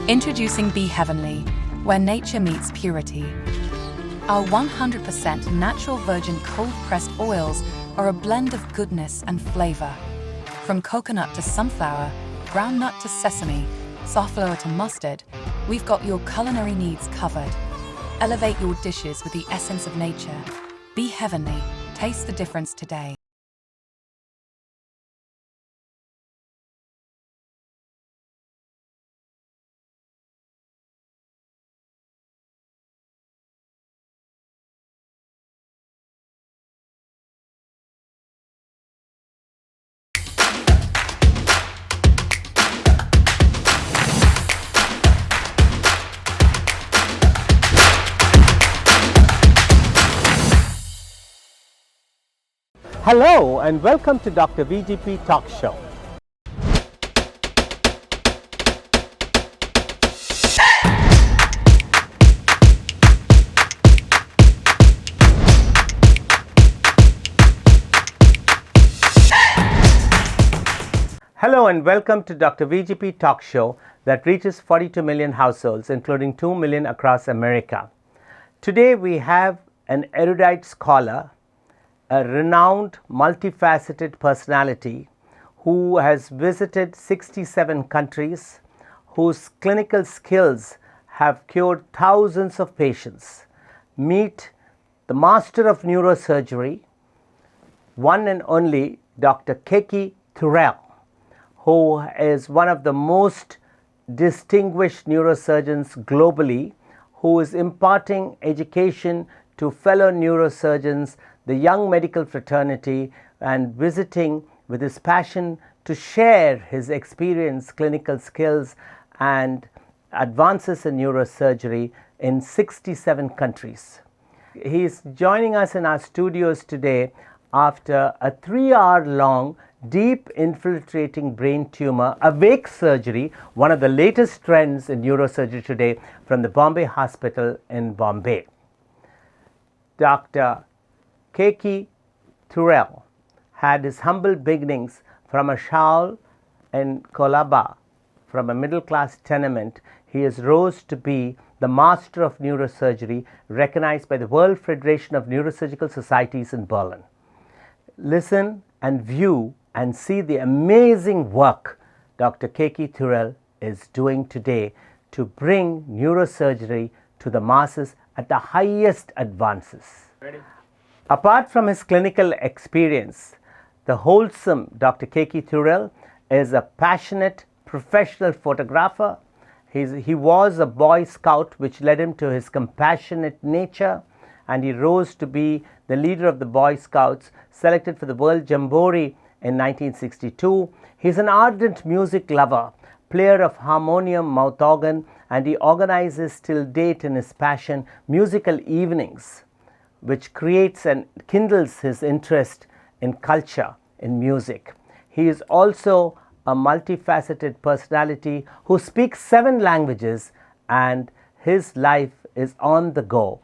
Introducing Be Heavenly, where nature meets purity. Our 100% natural virgin cold-pressed oils are a blend of goodness and flavor. From coconut to sunflower, brown nut to sesame, safflower to mustard, we've got your culinary needs covered. Elevate your dishes with the essence of nature. Be heavenly. Taste the difference today. Hello and welcome to Dr. VGP Talk Show. Hello and welcome to Dr. VGP Talk Show that reaches 42 million households, including 2 million across America. Today we have an erudite scholar, a renowned, multifaceted personality who has visited 67 countries, whose clinical skills have cured thousands of patients. Meet the master of neurosurgery, one and only Dr. Keki Turel, who is one of the most distinguished neurosurgeons globally, who is imparting education to fellow neurosurgeons, the young medical fraternity, and visiting with his passion to share his experience, clinical skills, and advances in neurosurgery in 67 countries. He is joining us in our studios today after a 3-hour-long deep infiltrating brain tumor awake surgery, one of the latest trends in neurosurgery today, from the Bombay Hospital in Bombay. Dr. Keki Turel had his humble beginnings from a shawl in Colaba, from a middle-class tenement. He has rose to be the master of neurosurgery, recognized by the World Federation of Neurosurgical Societies in Berlin. Listen and view and see the amazing work Dr. Keki Turel is doing today to bring neurosurgery to the masses at the highest advances. Ready? Apart from his clinical experience, the wholesome Dr. Keki Turel is a passionate professional photographer. He was a Boy Scout, which led him to his compassionate nature, and he rose to be the leader of the Boy Scouts, selected for the World Jamboree in 1962. He's an ardent music lover, player of harmonium, mouth organ, and he organizes till date in his passion musical evenings, which creates and kindles his interest in culture, in music. He is also a multifaceted personality who speaks 7 languages, and his life is on the go.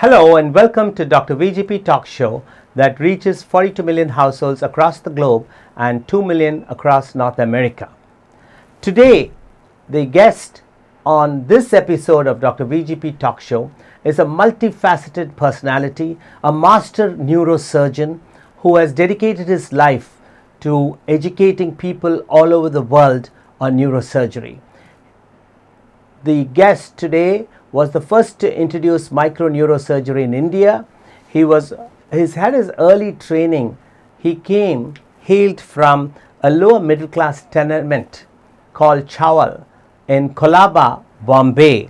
Hello and welcome to Dr. VGP Talk Show that reaches 42 million households across the globe and 2 million across North America. Today, the guest on this episode of Dr. VGP Talk Show is a multifaceted personality, a master neurosurgeon who has dedicated his life to educating people all over the world on neurosurgery. The guest today was the first to introduce micro neurosurgery in India. He's had his early training. He hailed from a lower middle class tenement called Turell in Colaba, Bombay,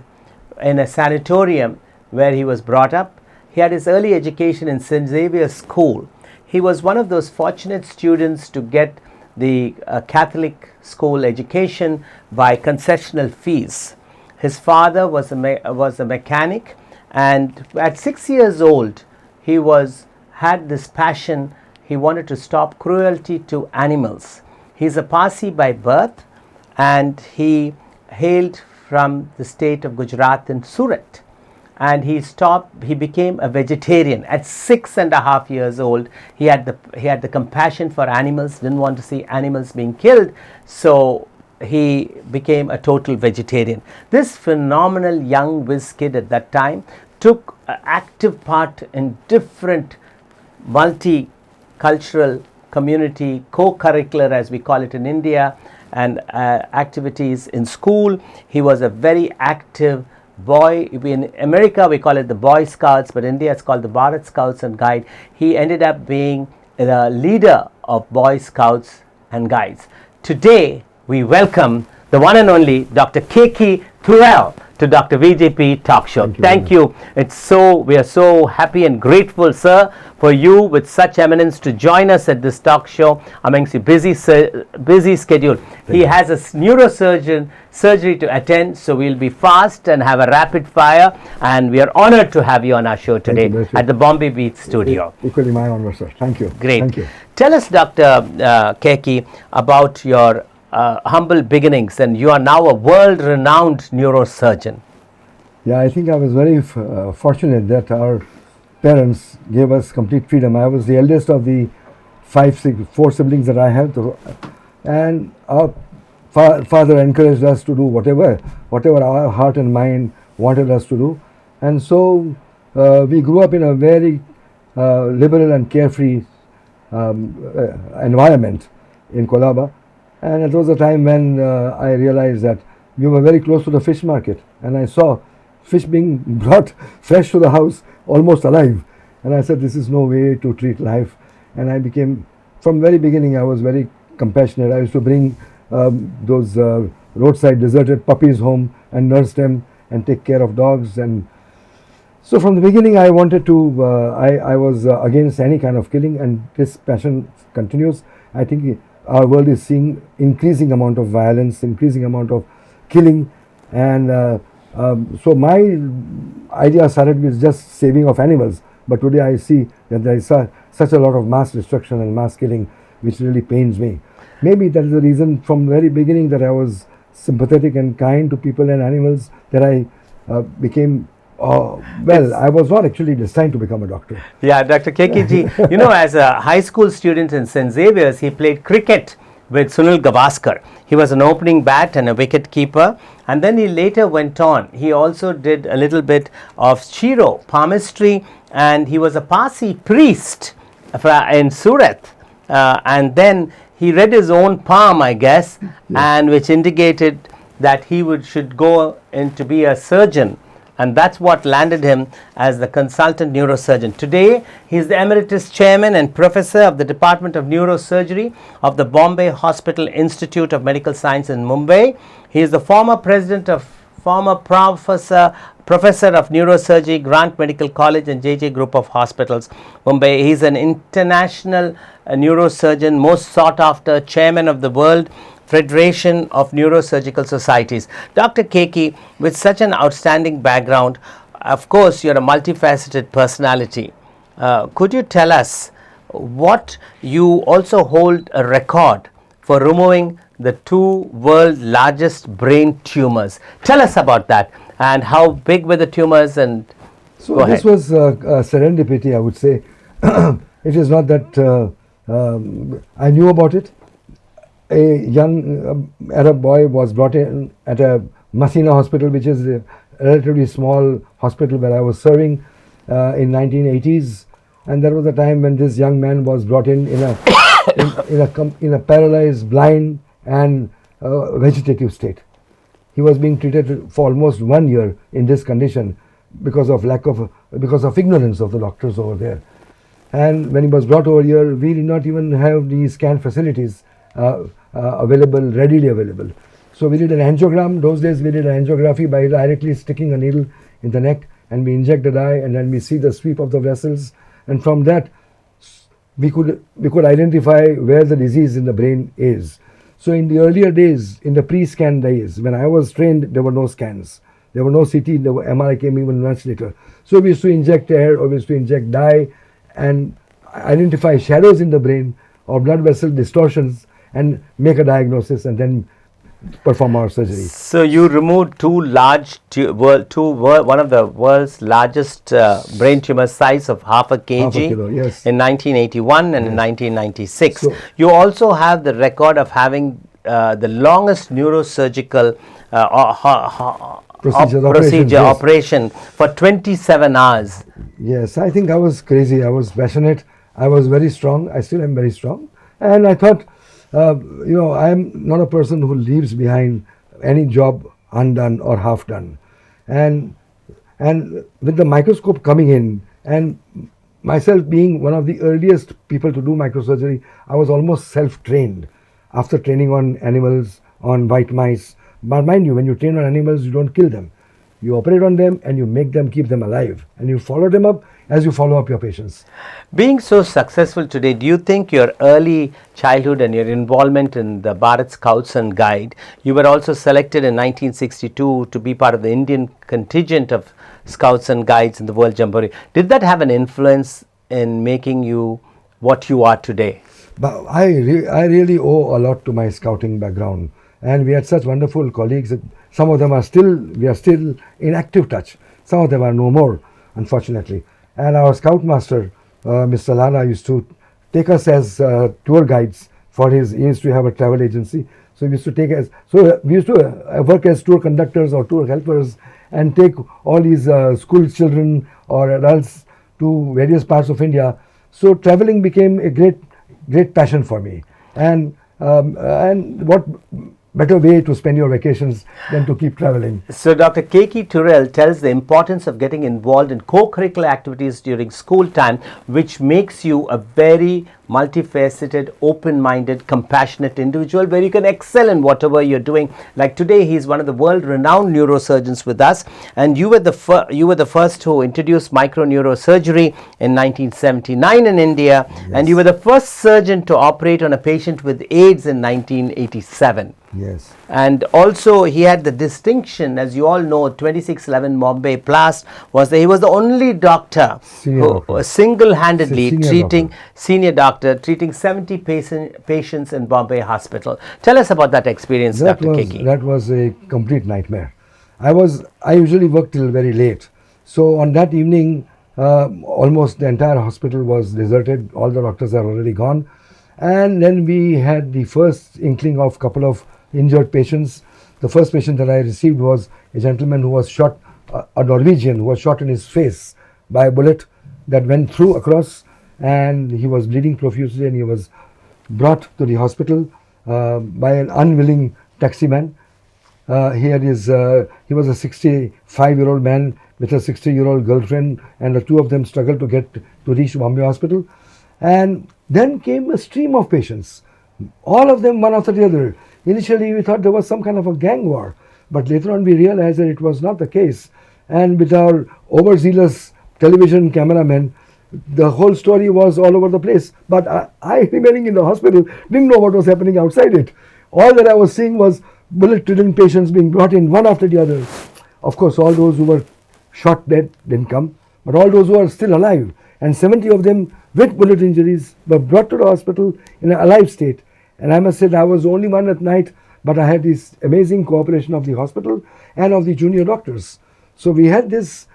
in a sanatorium where he was brought up. He had his early education in St. Xavier's School. He was one of those fortunate students to get the Catholic school education by concessional fees. His father was a mechanic, and at 6 years old, he had this passion. He wanted to stop cruelty to animals. He's a Parsi by birth, and he hailed from the state of Gujarat in Surat. And he became a vegetarian at 6.5 years old. He had the compassion for animals, didn't want to see animals being killed, so he became a total vegetarian. This phenomenal young whiz kid at that time took active part in different multicultural community, co-curricular as we call it in India, and activities in school. He was a very active boy. In America we call it the Boy Scouts, but India it's called the Bharat Scouts and Guide. He ended up being the leader of Boy Scouts and Guides. Today we welcome the one and only Dr. Keki Turel to Dr. VGP Talk Show. Thank you. We are so happy and grateful, sir, for you with such eminence to join us at this talk show amongst your busy schedule. He has a neurosurgeon surgery to attend, so we'll be fast and have a rapid fire, and we are honored to have you on our show today at the Bombay Beach studio. Equally my honor, sir. Thank you. Great. Thank you. Tell us, Dr. Keki, about your humble beginnings, and you are now a world-renowned neurosurgeon. Yeah, I think I was very fortunate that our parents gave us complete freedom. I was the eldest of the four siblings that I have, and our father encouraged us to do whatever our heart and mind wanted us to do, and so we grew up in a very liberal and carefree environment in Colaba. And it was a time when I realized that we were very close to the fish market, and I saw fish being brought fresh to the house, almost alive. And I said, this is no way to treat life. And I became, from very beginning, I was very compassionate. I used to bring those roadside deserted puppies home and nurse them and take care of dogs. And so from the beginning, I wanted to, I was against any kind of killing, and this passion continues. I think our world is seeing increasing amount of violence, increasing amount of killing, and so my idea started with just saving of animals, but today I see that there is such a lot of mass destruction and mass killing, which really pains me. Maybe that is the reason from the very beginning that I was sympathetic and kind to people and animals, that I became I was not actually destined to become a doctor. Yeah, Dr. Keki ji, as a high school student in St. Xavier's, he played cricket with Sunil Gavaskar. He was an opening bat and a wicket keeper, and then he later went on. He also did a little bit of Shiro, palmistry, and he was a Parsi priest in Surat, and then he read his own palm, I guess, and which indicated that he should go in to be a surgeon. And that's what landed him as the consultant neurosurgeon. Today, he is the emeritus chairman and professor of the Department of Neurosurgery of the Bombay Hospital Institute of Medical Science in Mumbai. He is the former professor of neurosurgery, Grant Medical College and JJ Group of Hospitals, Mumbai. He is an international neurosurgeon, most sought after, chairman of the World Federation of Neurosurgical Societies. Dr. Keki, with such an outstanding background, of course you're a multifaceted personality. Could you tell us what you also hold a record for removing the 2 world largest brain tumors? Tell us about that, and how big were the tumors, and So Go this ahead. was serendipity, I would say. It is not that I knew about it. A young Arab boy was brought in at a Masina hospital, which is a relatively small hospital where I was serving in 1980s, and there was a time when this young man was brought in in a paralyzed, blind, and vegetative state. He was being treated for almost 1 year in this condition because of ignorance of the doctors over there. And when he was brought over here, we did not even have the scan facilities readily available. So we did an angiogram. Those days we did an angiography by directly sticking a needle in the neck, and we inject the dye, and then we see the sweep of the vessels, and from that we could identify where the disease in the brain is. So in the earlier days, in the pre-scan days, when I was trained, there were no scans. There were no CT, the MRI came even much later. So we used to inject air, or we used to inject dye and identify shadows in the brain or blood vessel distortions and make a diagnosis and then perform our surgery. So you removed one of the world's largest brain tumor size of half a kg kilo, yes. in 1981 and in 1996. So- you also have the record of having the longest neurosurgical Operations, yes. operation for 27 hours. Yes, I think I was crazy. I was passionate. I was very strong. I still am very strong. And I thought, I'm not a person who leaves behind any job undone or half done. And with the microscope coming in, and myself being one of the earliest people to do microsurgery, I was almost self-trained after training on animals, on white mice. But mind you, when you train on animals, you don't kill them. You operate on them and you make them, keep them alive. And you follow them up as you follow up your patients. Being so successful today, do you think your early childhood and your involvement in the Bharat Scouts and Guide, you were also selected in 1962 to be part of the Indian contingent of Scouts and Guides in the World Jamboree. Did that have an influence in making you what you are today? But I really owe a lot to my scouting background. And we had such wonderful colleagues. That some of them we are still in active touch. Some of them are no more, unfortunately. And our scoutmaster, Mr. Lana, used to take us as tour guides he used to have a travel agency. So we used to work as tour conductors or tour helpers and take all these school children or adults to various parts of India. So traveling became a great passion for me. And what better way to spend your vacations than to keep traveling. So Dr. Keki Turel tells the importance of getting involved in co-curricular activities during school time, which makes you a very multifaceted, open-minded, compassionate individual where you can excel in whatever you're doing. Like today, he's one of the world-renowned neurosurgeons with us, and you were the first to introduce microneurosurgery in 1979 in India, yes. And you were the first surgeon to operate on a patient with AIDS in 1987. Yes. And also he had the distinction, as you all know, 2611 Mumbai Blast was he was the only doctor who single-handedly senior doctor treating 70 patients in Bombay Hospital. Tell us about that experience, Dr. Keki. That was a complete nightmare. I usually work till very late. So on that evening, almost the entire hospital was deserted. All the doctors are already gone. And then we had the first inkling of a couple of injured patients. The first patient that I received was a gentleman who was shot, a Norwegian who was shot in his face by a bullet that went through across, and he was bleeding profusely, and he was brought to the hospital by an unwilling taximan. He was a 65-year-old man with a 60-year-old girlfriend, and the two of them struggled to reach Bombay Hospital. And then came a stream of patients, all of them one after the other. Initially we thought there was some kind of a gang war, but later on we realized that it was not the case. And with our overzealous television cameramen, the whole story was all over the place. But I remaining in the hospital, didn't know what was happening outside it. All that I was seeing was bullet-ridden patients being brought in one after the other. Of course, all those who were shot dead didn't come, but all those who are still alive, and 70 of them with bullet injuries, were brought to the hospital in an alive state. And I must say that I was the only one at night, but I had this amazing cooperation of the hospital and of the junior doctors. So we had this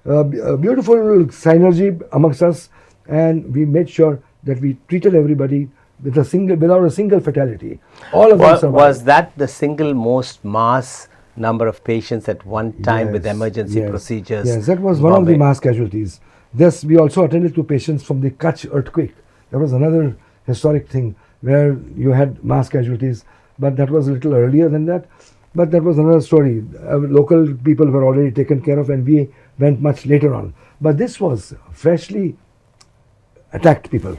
a beautiful synergy amongst us, and we made sure that we treated everybody without a single fatality. All of them survived. Was that the single most mass number of patients at one time with emergency procedures? Yes, that was one of the mass casualties. This, we also attended to patients from the Kutch earthquake. That was another historic thing where you had mass casualties, but that was a little earlier than that. But that was another story. Local people were already taken care of, and we went much later on. But this was freshly attacked people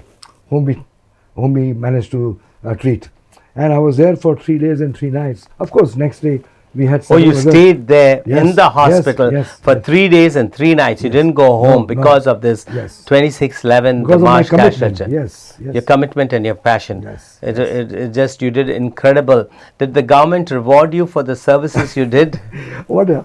whom we managed to treat. And I was there for 3 days and 3 nights. Of course, next day we had. Oh, you stayed there in the hospital for 3 days and 3 nights. You didn't go home because of this 2611, the March casualty. Yes. Your commitment and your passion. Yes. It just, you did incredible. Did the government reward you for the services you did? What do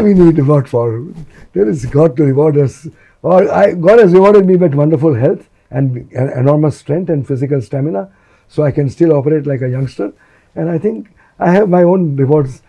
we need reward for? There is God to reward us. God has rewarded me with wonderful health and enormous strength and physical stamina, so I can still operate like a youngster. And I think I have my own rewards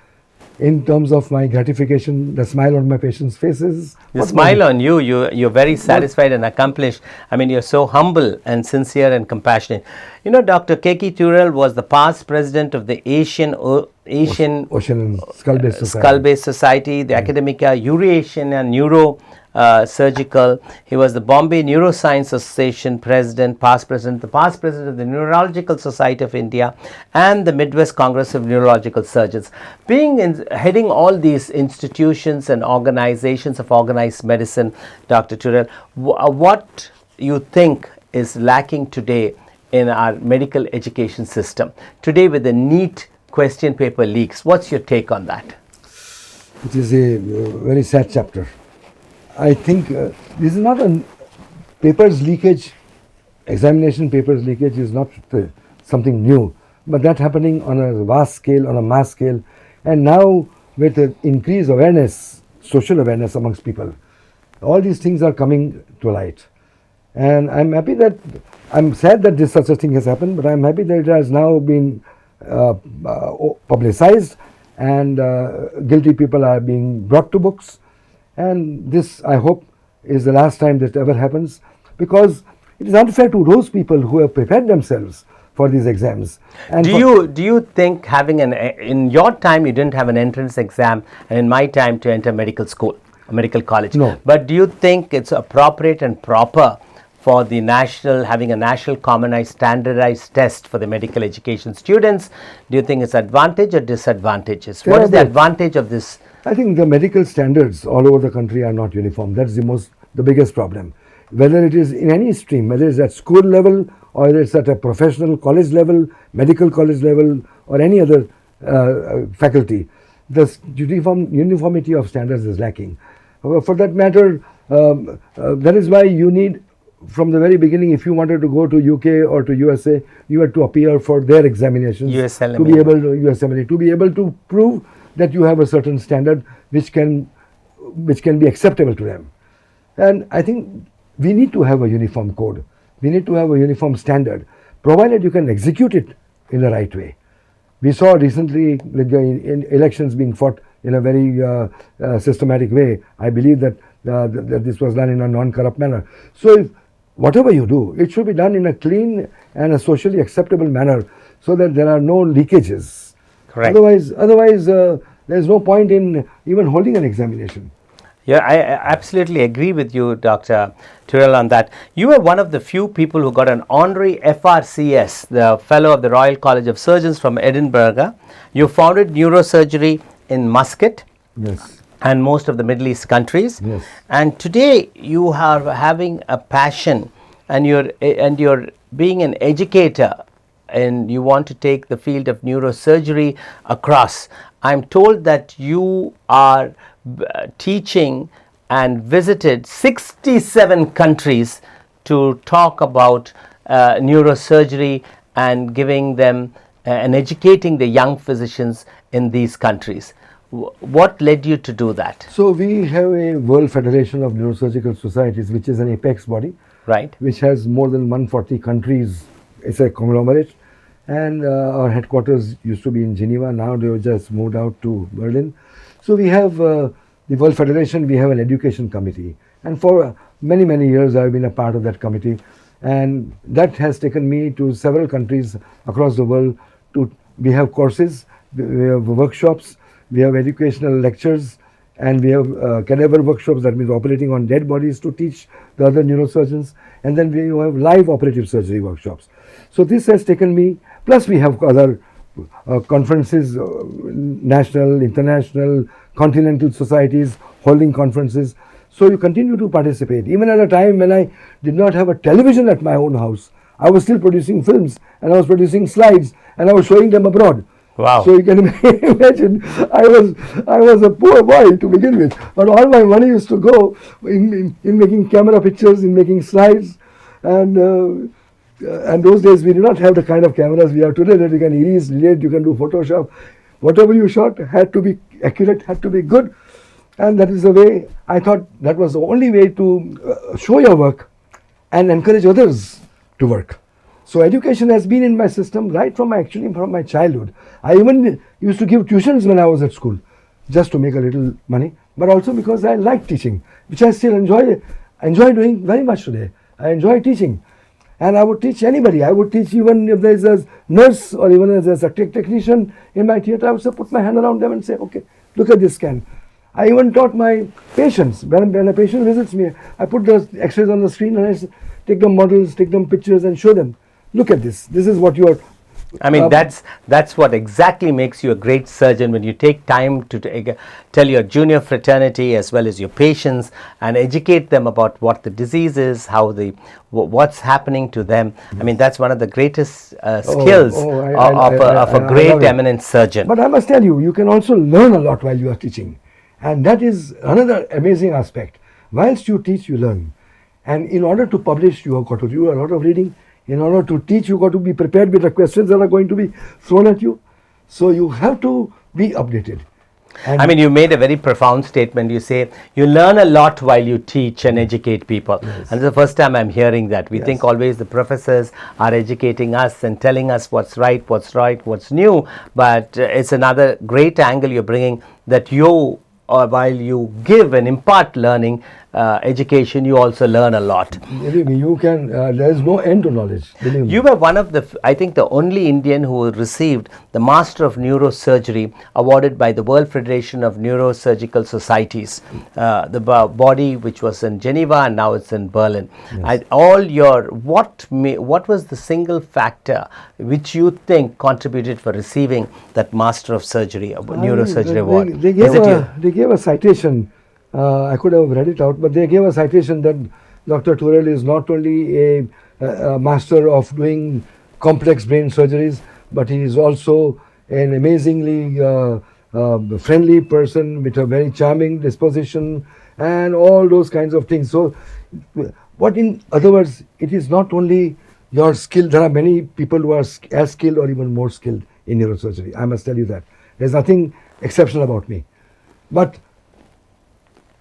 in terms of my gratification, the smile on my patients' faces. The smile on you, you're very satisfied and accomplished. I mean, you're so humble and sincere and compassionate. You know, Dr. Keki Turel was the past president of the Asian Ocean Skull-Based Society, the Academia Eurasian and Neurosurgical. He was the Bombay Neuroscience Association president, past president of the Neurological Society of India, and the Midwest Congress of Neurological Surgeons. Heading all these institutions and organizations of organized medicine, Dr. Turel, what you think is lacking today in our medical education system? Today with the NEET question paper leaks, what's your take on that? It is a very sad chapter. I think this is not a papers leakage, examination papers leakage is not something new, but that happening on a vast scale, on a mass scale, and now with increased awareness, social awareness amongst people, all these things are coming to light. And I'm sad that such a thing has happened, but I'm happy that it has now been publicized, and guilty people are being brought to books. And this, I hope, is the last time that ever happens, because it is unfair to those people who have prepared themselves for these exams. And do you think in your time you didn't have an entrance exam, and in my time to enter medical school, medical college? No. But do you think it's appropriate and proper for the having a national commonized standardized test for the medical education students? Do you think it's advantage or disadvantages? What is the advantage of this? I think the medical standards all over the country are not uniform. That's the biggest problem. Whether it is in any stream, whether it's at school level or whether it's at a professional college level, medical college level, or any other faculty, the uniformity of standards is lacking. For that matter, that is why you need, from the very beginning, if you wanted to go to UK or to USA, you had to appear for their examinations to be able to prove that you have a certain standard which can be acceptable to them. And I think we need to have a uniform code. We need to have a uniform standard, provided you can execute it in the right way. We saw recently in elections being fought in a very systematic way. I believe that this was done in a non-corrupt manner. So if whatever you do, it should be done in a clean and a socially acceptable manner, so that there are no leakages. Correct. Otherwise, there is no point in even holding an examination. Yeah, I absolutely agree with you, Dr. Turell, on that. You were one of the few people who got an honorary FRCS, the Fellow of the Royal College of Surgeons from Edinburgh. You founded neurosurgery in Muscat. Yes. And most of the Middle East countries. Yes. And today you are having a passion, and you're being an educator, and you want to take the field of neurosurgery across. I'm told that you are teaching and visited 67 countries to talk about neurosurgery and giving them and educating the young physicians in these countries. What led you to do that? So we have a World Federation of Neurosurgical Societies, which is an apex body, right, which has more than 140 countries. It's a conglomerate, and our headquarters used to be in Geneva. Now they have just moved out to Berlin. So we have the World Federation, we have an education committee. And for many, many years, I've been a part of that committee. And that has taken me to several countries across the world. We have courses, we have workshops, we have educational lectures, and we have cadaver workshops, that means operating on dead bodies, to teach the other neurosurgeons. And then we have live operative surgery workshops. So this has taken me, plus we have other conferences, national, international, continental societies holding conferences. So you continue to participate. Even at a time when I did not have a television at my own house, I was still producing films, and I was producing slides, and I was showing them abroad. Wow. So you can imagine, I was a poor boy to begin with, but all my money used to go in making camera pictures, in making slides, and those days we did not have the kind of cameras we have today, that you can erase, delete, you can do Photoshop. Whatever you shot had to be accurate, had to be good. And that is the way, I thought that was the only way to show your work and encourage others to work. So education has been in my system right from my childhood. I even used to give tuitions when I was at school, just to make a little money, but also because I like teaching, which I still enjoy doing very much today. I enjoy teaching. And I would teach anybody. I would teach even if there is a nurse or even if there is a technician in my theatre. I would put my hand around them and say, okay, look at this scan. I even taught my patients. When a patient visits me, I put the x-rays on the screen and I take them models, take them pictures and show them. Look at this. This is what you are. I mean, that's what exactly makes you a great surgeon, when you take time to tell your junior fraternity as well as your patients and educate them about what the disease is, what's happening to them. I mean, that's one of the greatest skills of a great eminent surgeon. But I must tell you, you can also learn a lot while you are teaching. And that is another amazing aspect. Whilst you teach, you learn. And in order to publish, you have got to do a lot of reading. In order to teach, you got to be prepared with the questions that are going to be thrown at you. So you have to be updated. I mean, you made a very profound statement. You say you learn a lot while you teach and educate people. Yes. And it's the first time I'm hearing that. We Yes. think always the professors are educating us and telling us what's right, what's new. But it's another great angle you're bringing, that while you give and impart learning, education, you also learn a lot. Believe me, you can, there is no end to knowledge. Believe me. You were one of I think the only Indian who received the Master of Neurosurgery awarded by the World Federation of Neurosurgical Societies, the body which was in Geneva and now it's in Berlin. Yes. What was the single factor which you think contributed for receiving that Master of Surgery, Neurosurgery award? They gave a citation. I could have read it out, but they gave a citation that Dr. Turell is not only a master of doing complex brain surgeries, but he is also an amazingly friendly person with a very charming disposition and all those kinds of things. So, what in other words, it is not only your skill. There are many people who are as skilled or even more skilled in neurosurgery. I must tell you that. There's nothing exceptional about me. But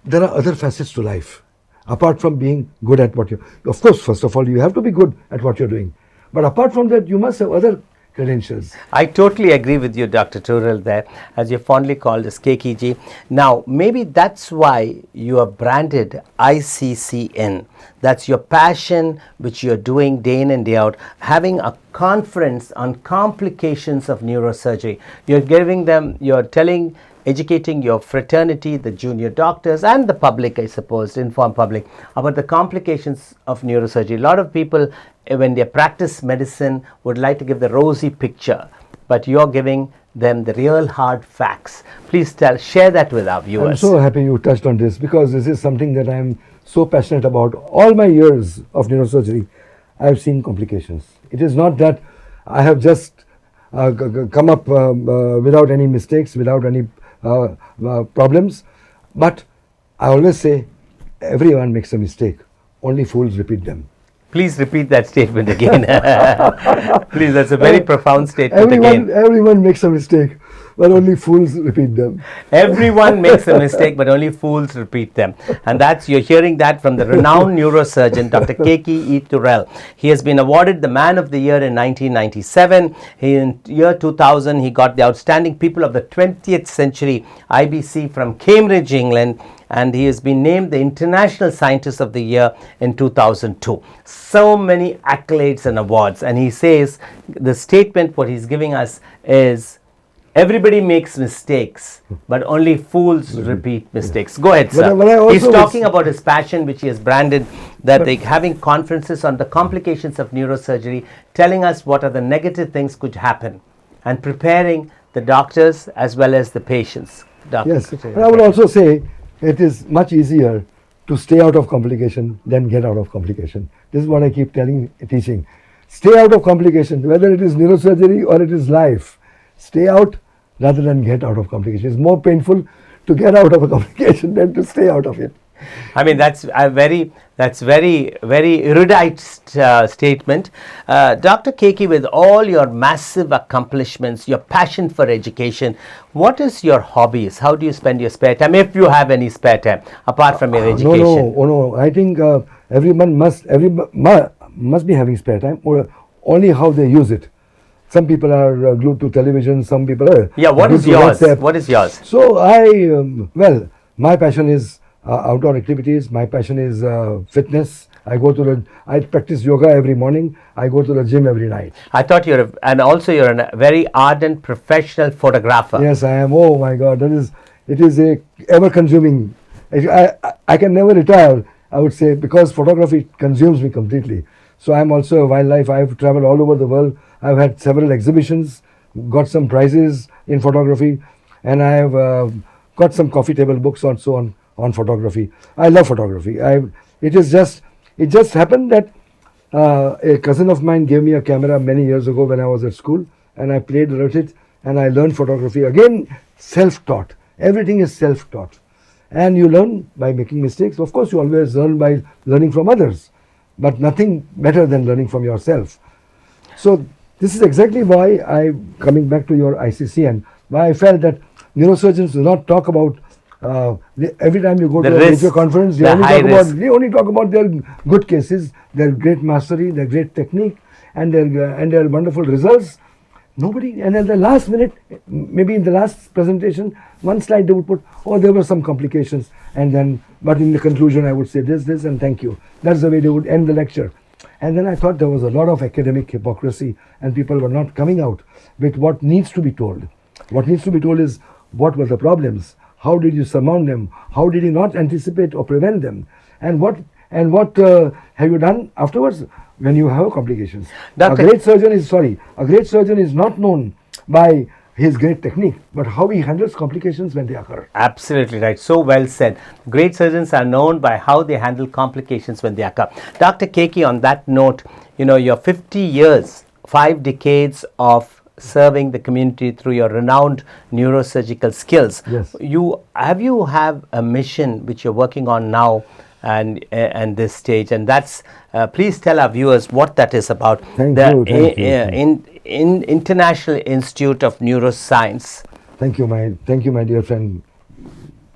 there are other facets to life, apart from being good at what you. Of course, first of all, you have to be good at what you're doing. But apart from that, you must have other credentials. I totally agree with you, Dr. Turell, there, as you're fondly called as Keki ji. Now, maybe that's why you are branded ICCN. That's your passion, which you're doing day in and day out, having a conference on complications of neurosurgery. Educating your fraternity, the junior doctors and the public, I suppose, informed public about the complications of neurosurgery. A lot of people, when they practice medicine, would like to give the rosy picture, but you're giving them the real hard facts. Please share that with our viewers. I'm so happy you touched on this, because this is something that I'm so passionate about. All my years of neurosurgery, I've seen complications. It is not that I have just come up without any mistakes, without any problems, but I always say everyone makes a mistake, only fools repeat them. Please repeat that statement again. Please, that's a very profound statement again. Everyone makes a mistake, but only fools repeat them. Everyone makes a mistake, but only fools repeat them. And you're hearing that from the renowned neurosurgeon, Dr. Keki Turel. He has been awarded the Man of the Year in 1997. In year 2000, he got the Outstanding People of the 20th Century IBC from Cambridge, England. And he has been named the International Scientist of the Year in 2002. So many accolades and awards. And he says the statement, what he's giving us is, everybody makes mistakes, but only fools repeat mistakes. Go ahead, sir. He's talking about his passion, which he has branded, that they're having conferences on the complications of neurosurgery, telling us what are the negative things could happen, and preparing the doctors as well as the patients. Yes, and I would also say, it is much easier to stay out of complication than get out of complication. This is what I keep teaching. Stay out of complication, whether it is neurosurgery or it is life. Stay out rather than get out of complication. It's more painful to get out of a complication than to stay out of it. I mean, that's very erudite statement. Dr. Keki, with all your massive accomplishments, your passion for education, what is your hobbies? How do you spend your spare time, if you have any spare time, apart from your education? No. I think everyone must be having spare time, or only how they use it. Some people are glued to television, some people are what is yours? WhatsApp. What is yours? So my passion is outdoor activities. My passion is fitness. I practice yoga every morning. I go to the gym every night. I thought you're a very ardent professional photographer. Yes, I am. Oh my God, it is a ever-consuming. I can never retire, I would say, because photography consumes me completely. So I'm also a wildlife. I've traveled all over the world. I've had several exhibitions, got some prizes in photography, and I have got some coffee table books also on photography. I love photography. It just happened that a cousin of mine gave me a camera many years ago when I was at school, and I played with it, and I learned photography. Again, self-taught. Everything is self-taught. And you learn by making mistakes. Of course, you always learn by learning from others, but nothing better than learning from yourself. So this is exactly why coming back to your ICCN, why I felt that neurosurgeons do not talk about every time you go to a major conference, they only talk about their good cases, their great mastery, their great technique, and their wonderful results. Nobody, and at the last minute, maybe in the last presentation, one slide they would put, there were some complications, but in the conclusion I would say this, and thank you. That's the way they would end the lecture. And then I thought there was a lot of academic hypocrisy, and people were not coming out with what needs to be told. What needs to be told is, what were the problems? How did you surmount them? How did you not anticipate or prevent them? And what have you done afterwards when you have complications? A great surgeon is not known by his great technique, but how he handles complications when they occur. Absolutely right. So well said. Great surgeons are known by how they handle complications when they occur. Dr. Keki, on that note, your 50 years, 5 decades of serving the community through your renowned neurosurgical skills. Yes. You have a mission which you're working on now and this stage, and that's please tell our viewers what that is about. Thank you. In International Institute of Neuroscience. Thank you, my dear friend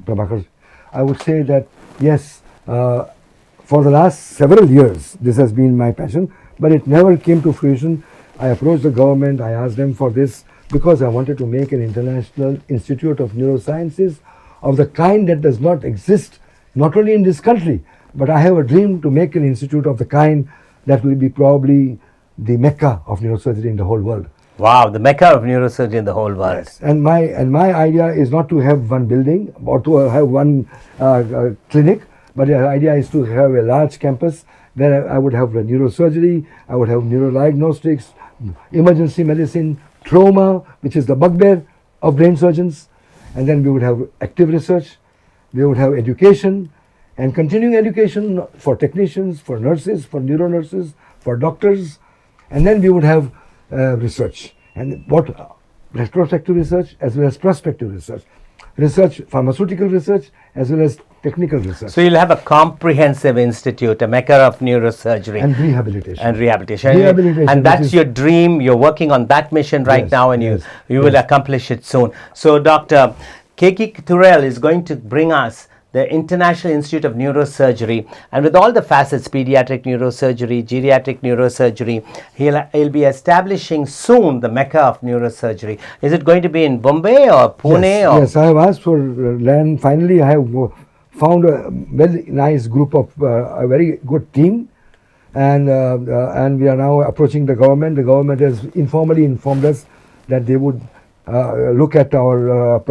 Prabhakar. I would say that yes, for the last several years this has been my passion, but it never came to fruition. I approached the government, I asked them for this because I wanted to make an International Institute of Neurosciences of the kind that does not exist not only in this country, but I have a dream to make an institute of the kind that will be probably the Mecca of neurosurgery in the whole world. Wow, the Mecca of neurosurgery in the whole world. Yes. And my idea is not to have one building or to have one clinic, but the idea is to have a large campus where I would have neurosurgery, I would have neurodiagnostics, emergency medicine, trauma, which is the bugbear of brain surgeons, and then we would have active research, we would have education and continuing education for technicians, for nurses, for neuronurses, for doctors, and then we would have research, and what retrospective research as well as prospective research. research, pharmaceutical research, as well as technical research. So you'll have a comprehensive institute, a mecca of neurosurgery And rehabilitation. and rehabilitation. Rehabilitation, And which that's is- your dream. You're working on that mission right Yes, now, and yes, you will yes. accomplish it soon. So Dr. Keki Turel is going to bring us the International Institute of Neurosurgery, and with all the facets, pediatric neurosurgery, geriatric neurosurgery, he'll be establishing soon the mecca of neurosurgery. Is it going to be in Bombay or Pune? Yes, I have asked for land. Finally, I have found a very nice group of a very good team, and we are now approaching the government. The government has informally informed us that they would look at our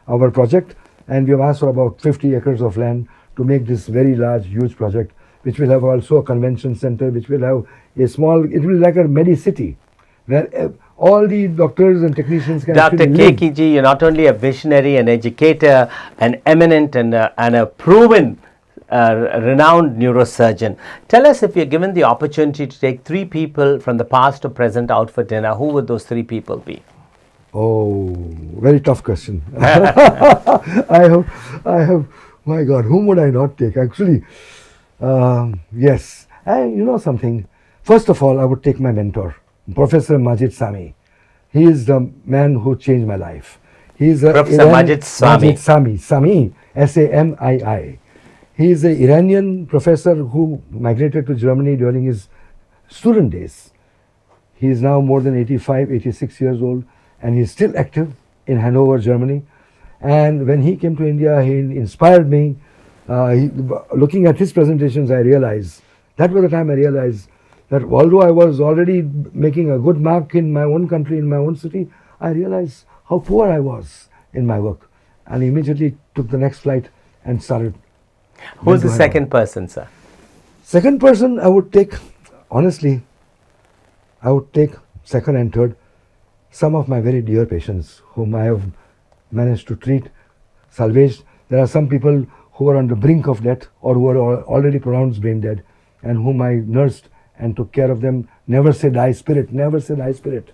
our project, and we have asked for about 50 acres of land to make this very large, huge project, which will have also a convention center, which will have a small, it will be like a medi-city, where all the doctors and technicians can Dr. actually live. Keki ji, you're not only a visionary, an educator, an eminent and a proven, renowned neurosurgeon. Tell us, if you're given the opportunity to take 3 people from the past to present out for dinner, who would those 3 people be? Oh, very tough question. I have, my God, whom would I not take? Actually, yes, you know something. First of all, I would take my mentor, Professor Majid Sami. He is the man who changed my life. He is Professor Majid Sami. Sami, S-A-M-I-I. He is an Iranian professor who migrated to Germany during his student days. He is now more than 85, 86 years old, and he is still active in Hanover, Germany. And when he came to India, he inspired me. Looking at his presentations, I realized, that was the time I realized that although I was already making a good mark in my own country, in my own city, I realized how poor I was in my work, and immediately took the next flight and started. Who's the second person, sir? Second person, I would take, honestly, I would take second and third, some of my very dear patients whom I have managed to treat, salvaged. There are some people who are on the brink of death or who are already pronounced brain dead, and whom I nursed and took care of them. Never say die spirit, never say die spirit.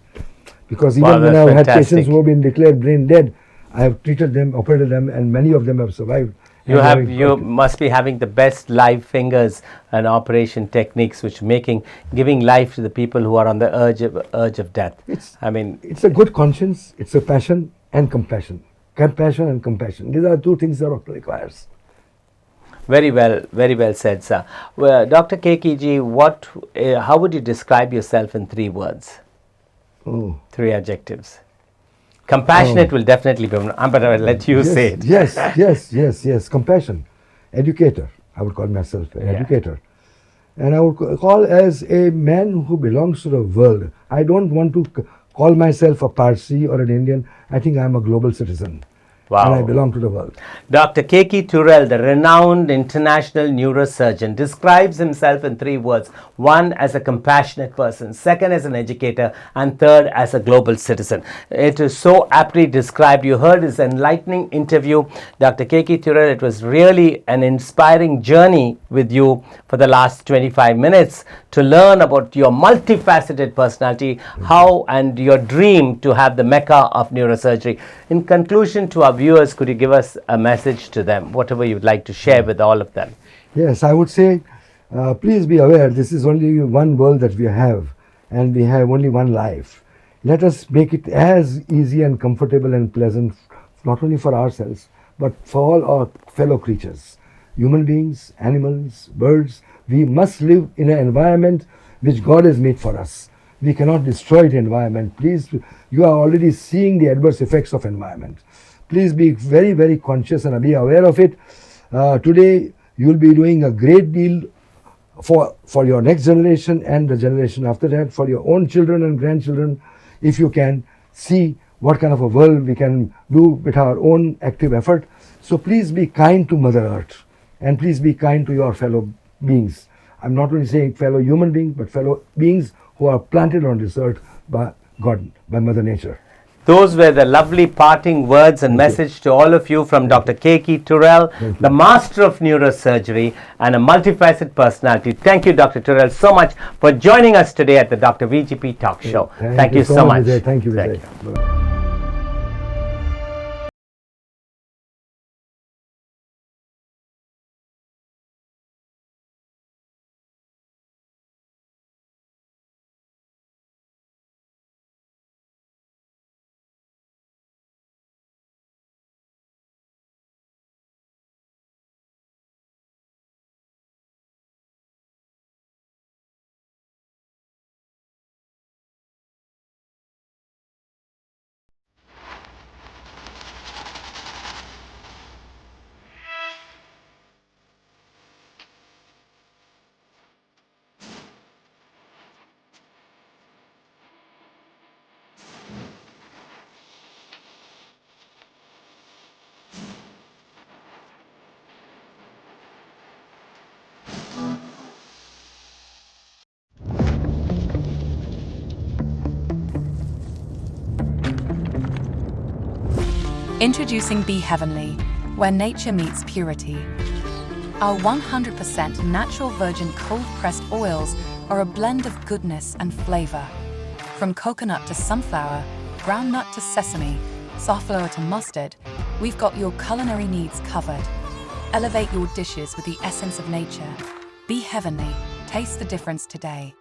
Because even Wow, when I have had fantastic. patients who have been declared brain dead, I have treated them, operated them, and many of them have survived. You must be having the best live fingers and operation techniques, which giving life to the people who are on the urge of death. It's a good conscience, it's a passion and compassion. Compassion and compassion. These are 2 things that doctor requires. Very well said, sir. Well, Dr. Keki ji, how would you describe yourself in 3 words? Oh. 3 adjectives. Compassionate will definitely be, but I'll let you say it. Yes. Compassion. Educator. I would call myself an educator. And I would call as a man who belongs to the world. I don't want to call myself a Parsi or an Indian. I think I'm a global citizen. Wow. And I belong to the world. Dr. Keki Turel, the renowned international neurosurgeon, describes himself in 3 words. 1, as a compassionate person. 2nd, as an educator. And 3rd, as a global citizen. It is so aptly described. You heard his enlightening interview. Dr. Keki Turel, it was really an inspiring journey with you for the last 25 minutes to learn about your multifaceted personality, how and your dream to have the mecca of neurosurgery. In conclusion, to our viewers, could you give us a message to them, whatever you'd like to share with all of them? Yes, I would say, please be aware, this is only one world that we have, and we have only one life. Let us make it as easy and comfortable and pleasant, not only for ourselves, but for all our fellow creatures. Human beings, animals, birds, we must live in an environment which God has made for us. We cannot destroy the environment. Please, you are already seeing the adverse effects of environment. Please be very, very conscious and be aware of it. Today, you will be doing a great deal for your next generation and the generation after that, for your own children and grandchildren, if you can see what kind of a world we can do with our own active effort. So please be kind to Mother Earth, and please be kind to your fellow beings. I'm not only saying fellow human beings, but fellow beings who are planted on this earth by God, by Mother Nature. Those were the lovely parting words and message to all of you from Dr. Keki Turel, the master of neurosurgery and a multifaceted personality. Thank you, Dr. Turel, so much for joining us today at the Dr. VGP Talk Show. Thank you so much. Vijay. Thank you, Vijay. Thank you. Introducing Be Heavenly, where nature meets purity. Our 100% natural virgin cold-pressed oils are a blend of goodness and flavor. From coconut to sunflower, brown nut to sesame, safflower to mustard, we've got your culinary needs covered. Elevate your dishes with the essence of nature. Be heavenly. Taste the difference today.